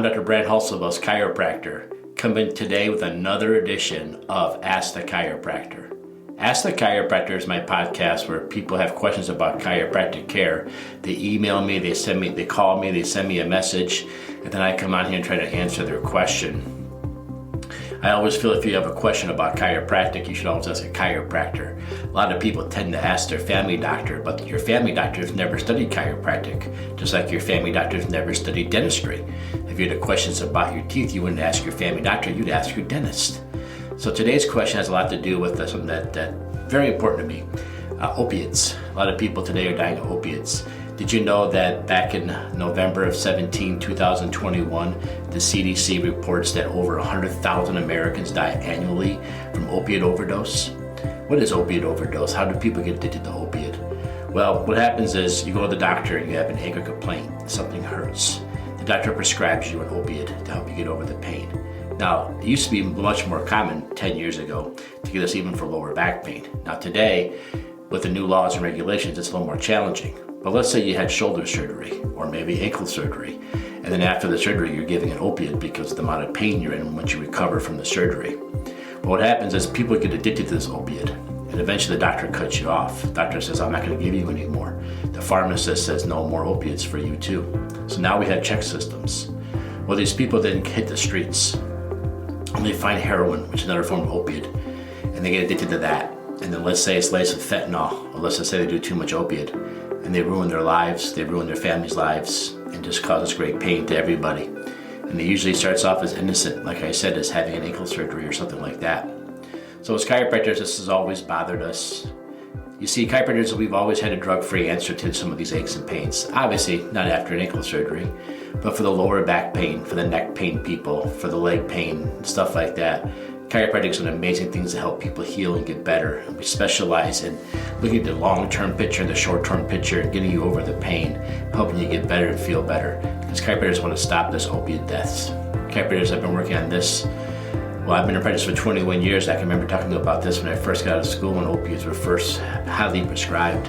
I'm Dr. Hulsebus, chiropractor, coming today with another edition of Ask the Chiropractor. Ask the Chiropractor is my podcast where people have questions about chiropractic care. They email me, they call me, they send me a message, and then I come on here and try to answer their question. I always feel if you have a question about chiropractic, you should always ask a chiropractor. A lot of people tend to ask their family doctor, but your family doctor has never studied chiropractic, just like your family doctor has never studied dentistry. If you had questions about your teeth, you wouldn't ask your family doctor, you'd ask your dentist. So today's question has a lot to do with something that's very important to me, opiates. A lot of people today are dying of opiates. Did you know that back in November of 2021, the CDC reports that over 100,000 Americans die annually from opiate overdose? What is opiate overdose? How do people get addicted to opiate? Well, what happens is you go to the doctor and you have an anger complaint, something hurts. The doctor prescribes you an opiate to help you get over the pain. Now, it used to be much more common 10 years ago to get us even for lower back pain. Now today, with the new laws and regulations, it's a little more challenging. But let's say you had shoulder surgery or maybe ankle surgery, and then after the surgery you're giving an opiate because of the amount of pain you're in once you recover from the surgery. But what happens is people get addicted to this opiate, and eventually the doctor cuts you off. The doctor says, I'm not going to give you any more. The pharmacist says, no more opiates for you too. So now we have check systems. Well, these people then hit the streets and they find heroin, which is another form of opiate, and they get addicted to that. And then let's say it's laced with fentanyl, or let's just say they do too much opiate, and they ruin their lives, they ruin their families' lives, and just causes great pain to everybody. And it usually starts off as innocent, like I said, as having an ankle surgery or something like that. So as chiropractors, this has always bothered us. You see, chiropractors, we've always had a drug-free answer to some of these aches and pains. Obviously, not after an ankle surgery, but for the lower back pain, for the neck pain people, for the leg pain, stuff like that. Chiropractic is one of the amazing things to help people heal and get better. And we specialize in looking at the long-term picture and the short-term picture and getting you over the pain, helping you get better and feel better. Because chiropractors want to stop this opiate deaths. Chiropractors have been working on this. Well, I've been a practice for 21 years. I can remember talking about this when I first got out of school when opiates were first highly prescribed.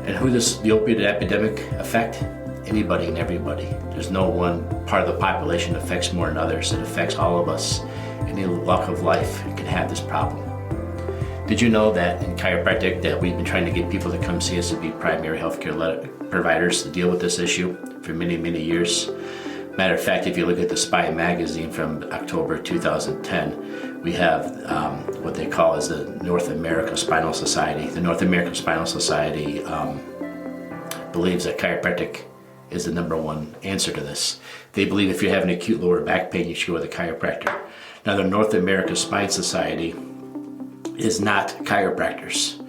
And who does the opiate epidemic affect? Anybody and everybody. There's no one part of the population that affects more than others. It affects all of us. Any walk of life can have this problem. Did you know that in chiropractic that we've been trying to get people to come see us to be primary healthcare providers to deal with this issue for many, many years? Matter of fact, if you look at the Spine magazine from October 2010, we have what they call as the North American Spinal Society. The North American Spinal Society believes that chiropractic is the number one answer to this. They believe if you're having acute lower back pain, you should go with a chiropractor. Now, the North American Spine Society is not chiropractors.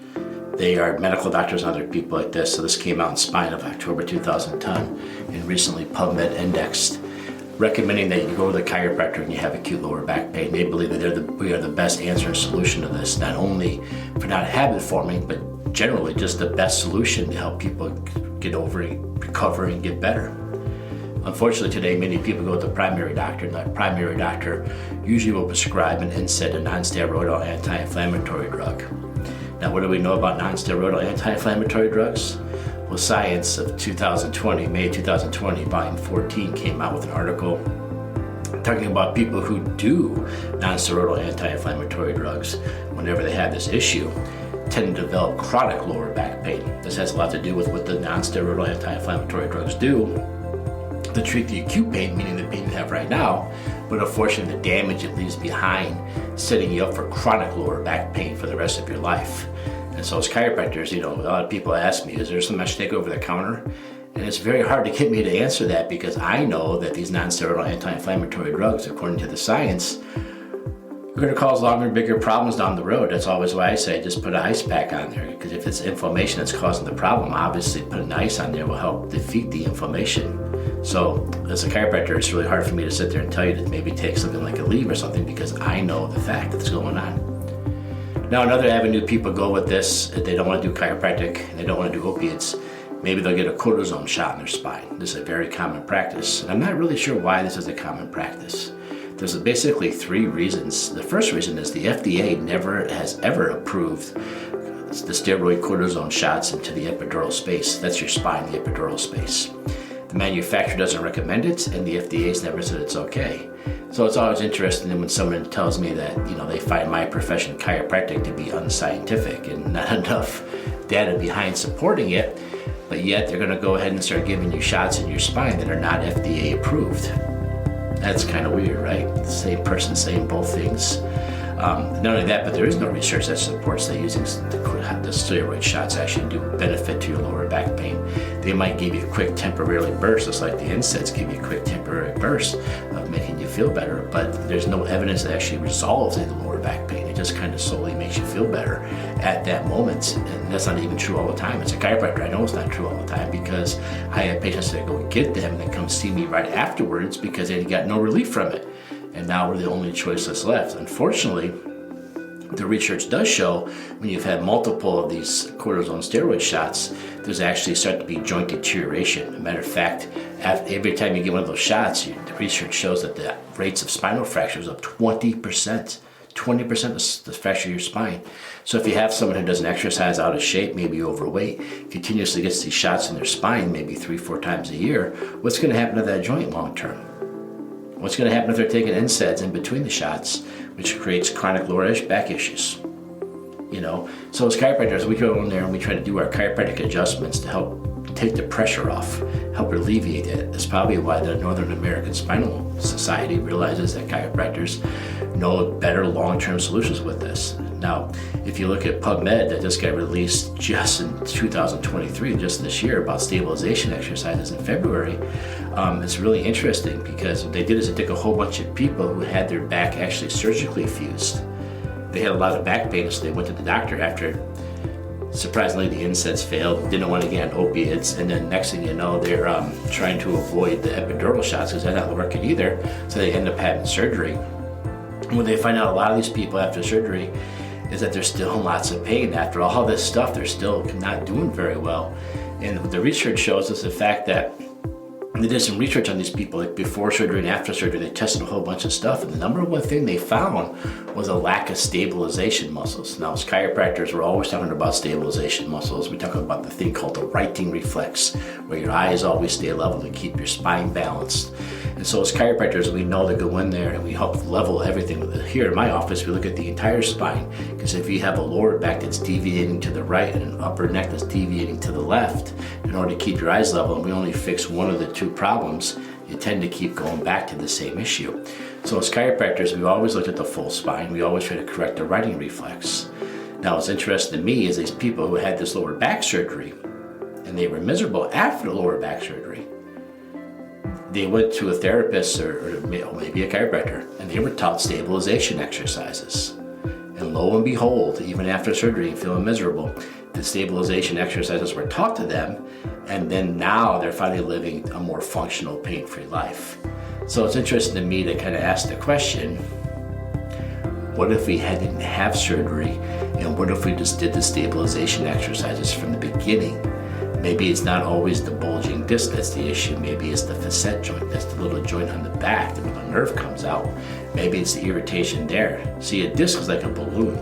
They are medical doctors and other people like this. So this came out in Spine of October 2010 and recently PubMed indexed, recommending that you go to the chiropractor when you have acute lower back pain. They believe that we are the best answer and solution to this, not only for not habit forming, but generally just the best solution to help people get over it, recover, and get better. Unfortunately, today, many people go to the primary doctor, and that primary doctor usually will prescribe an NSAID, a non-steroidal anti-inflammatory drug. Now, what do we know about non-steroidal anti-inflammatory drugs? Well, Science of 2020, May 2020, volume 14, came out with an article talking about people who do non-steroidal anti-inflammatory drugs whenever they have this issue tend to develop chronic lower back pain. This has a lot to do with what the non-steroidal anti-inflammatory drugs do to treat the acute pain, meaning the pain you have right now, but unfortunately the damage it leaves behind, setting you up for chronic lower back pain for the rest of your life. And so as chiropractors, a lot of people ask me, is there something I should take over the counter? And it's very hard to get me to answer that because I know that these non-steroidal anti-inflammatory drugs, according to the science, are going to cause longer and bigger problems down the road. That's always why I say just put an ice pack on there, because if it's inflammation that's causing the problem, obviously putting ice on there will help defeat the inflammation. So as a chiropractor, it's really hard for me to sit there and tell you to maybe take something like a leave or something because I know the fact that's going on. Now, another avenue people go with this, if they don't want to do chiropractic and they don't want to do opiates, maybe they'll get a cortisone shot in their spine. This is a very common practice, and I'm not really sure why this is a common practice. There's basically three reasons. The first reason is the FDA never has ever approved the steroid cortisone shots into the epidural space. That's your spine, the epidural space. The manufacturer doesn't recommend it, and the FDA's never said it's okay. So it's always interesting when someone tells me that, they find my profession, chiropractic, to be unscientific and not enough data behind supporting it, but yet they're going to go ahead and start giving you shots in your spine that are not FDA approved. That's kind of weird, right? The same person saying both things. Not only that, but there is no research that supports that using the steroid shots actually do benefit to your lower back pain. They might give you a quick temporary burst, just like the NSAIDs give you a quick temporary burst of making you feel better, but there's no evidence that actually resolves any lower back pain. It just kind of slowly makes you feel better at that moment, and that's not even true all the time. As a chiropractor, I know it's not true all the time because I have patients that go get them and then come see me right afterwards because they got no relief from it. And now we're the only choice that's left. Unfortunately, the research does show when you've had multiple of these cortisone steroid shots, there's actually starting to be joint deterioration. As a matter of fact, every time you get one of those shots, the research shows that the rates of spinal fractures up 20%. 20% to fracture your spine. So if you have someone who doesn't exercise, out of shape, maybe overweight, continuously gets these shots in their spine maybe 3-4 times a year, what's going to happen to that joint long term? What's going to happen if they're taking NSAIDs in between the shots, which creates chronic lower back issues? So as chiropractors, we go in there and we try to do our chiropractic adjustments to help take the pressure off, help alleviate it. That's probably why the Northern American Spinal Society realizes that chiropractors know better long-term solutions with this. Now, if you look at PubMed that just got released just in 2023, just this year, about stabilization exercises in February, it's really interesting because what they did is they took a whole bunch of people who had their back actually surgically fused. They had a lot of back pain, so they went to the doctor after, surprisingly, the NSAIDs failed, didn't want to get on opiates, and then next thing you know, they're trying to avoid the epidural shots because they're not working either, so they end up having surgery. When they find out a lot of these people after surgery is that there's still lots of pain. After all this stuff, they're still not doing very well. And what the research shows is the fact that they did some research on these people, like before surgery and after surgery. They tested a whole bunch of stuff, and the number one thing they found was a lack of stabilization muscles. Now, as chiropractors, we're always talking about stabilization muscles. We're talking about the thing called the righting reflex, where your eyes always stay level to keep your spine balanced. And so as chiropractors, we know to go in there and we help level everything. Here in my office, we look at the entire spine, because if you have a lower back that's deviating to the right and an upper neck that's deviating to the left, in order to keep your eyes level, and we only fix one of the two problems, you tend to keep going back to the same issue. So as chiropractors, we always look at the full spine. We always try to correct the righting reflex. Now, what's interesting to me is these people who had this lower back surgery, and they were miserable after the lower back surgery. They went to a therapist or maybe a chiropractor, and they were taught stabilization exercises. And lo and behold, even after surgery, feeling miserable, the stabilization exercises were taught to them, and then now they're finally living a more functional, pain-free life. So it's interesting to me to kind of ask the question, what if we didn't have surgery, and what if we just did the stabilization exercises from the beginning? Maybe it's not always the bulging disc that's the issue. Maybe it's the facet joint. That's the little joint on the back where the nerve comes out. Maybe it's the irritation there. See, a disc is like a balloon.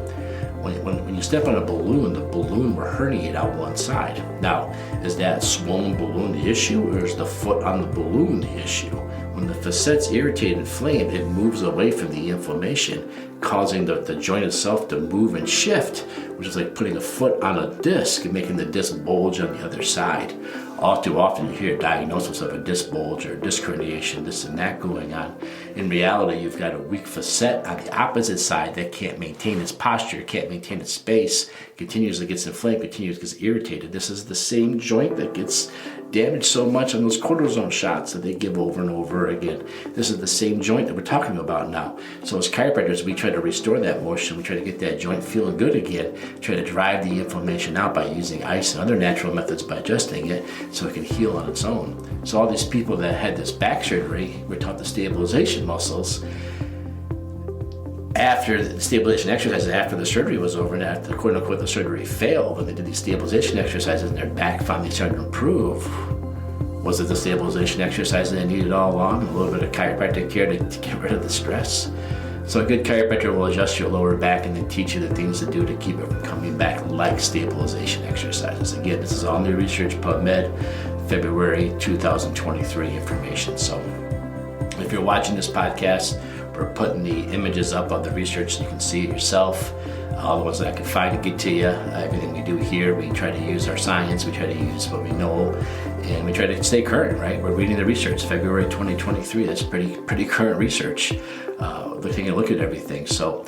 When you step on a balloon, the balloon will herniate out one side. Now, is that swollen balloon the issue, or is the foot on the balloon the issue? When the facet's irritated and inflamed, it moves away from the inflammation, causing the joint itself to move and shift, which is like putting a foot on a disc and making the disc bulge on the other side. All too often you hear a diagnosis of a disc bulge or disc herniation, this and that going on. In reality, you've got a weak facet on the opposite side that can't maintain its posture, can't maintain its space, continuously gets inflamed, continuously gets irritated. This is the same joint that gets damaged so much on those cortisone shots that they give over and over again. This is the same joint that we're talking about now. So as chiropractors, we try to restore that motion. We try to get that joint feeling good again, try to drive the inflammation out by using ice and other natural methods by adjusting it so it can heal on its own. So all these people that had this back surgery were taught the stabilization muscles after the stabilization exercises, after the surgery was over and after, quote unquote, the surgery failed, when they did these stabilization exercises and their back finally started to improve. Was it the stabilization exercises they needed all along? A little bit of chiropractic care to get rid of the stress? So a good chiropractor will adjust your lower back and then teach you the things to do to keep it from coming back, like stabilization exercises. Again, this is all new research, PubMed, February 2023 information. So if you're watching this podcast, we're putting the images up of the research so you can see it yourself. All the ones that I can find to get to you. Everything we do here, we try to use our science, we try to use what we know, and we try to stay current, right? We're reading the research, February 2023. That's pretty current research. Taking a look at everything. So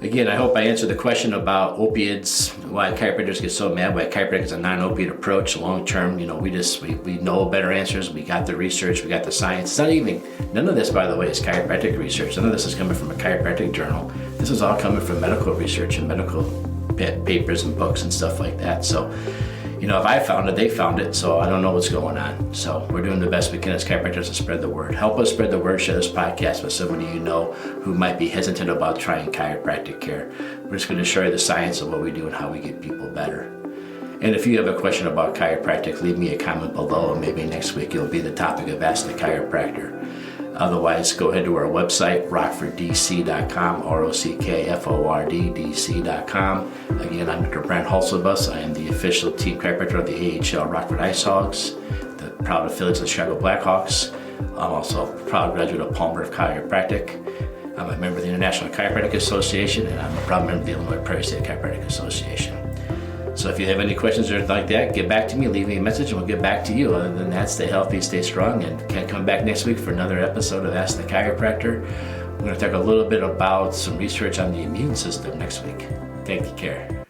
again, I hope I answered the question about opiates, why chiropractors get so mad, why chiropractic is a non-opiate approach long term. We know better answers. We got the research, we got the science. It's not even, none of this, by the way, is chiropractic research. None of this is coming from a chiropractic journal. This is all coming from medical research and medical papers and books and stuff like that. So, if I found it, they found it, so I don't know what's going on. So we're doing the best we can as chiropractors to spread the word. Help us spread the word, share this podcast with somebody you know who might be hesitant about trying chiropractic care. We're just going to show you the science of what we do and how we get people better. And if you have a question about chiropractic, leave me a comment below, and maybe next week it'll be the topic of Ask the Chiropractor. Otherwise, go ahead to our website, rockforddc.com, rockforddc.com. Again, I'm Dr. Hulsebus. I am the official team chiropractor of the AHL Rockford Ice Hogs, the proud affiliates of the Chicago Blackhawks. I'm also a proud graduate of Palmer Chiropractic. I'm a member of the International Chiropractic Association, and I'm a proud member of the Illinois Prairie State Chiropractic Association. So if you have any questions or anything like that, get back to me, leave me a message, and we'll get back to you. Other than that, stay healthy, stay strong, and can come back next week for another episode of Ask the Chiropractor. We're going to talk a little bit about some research on the immune system next week. Take care.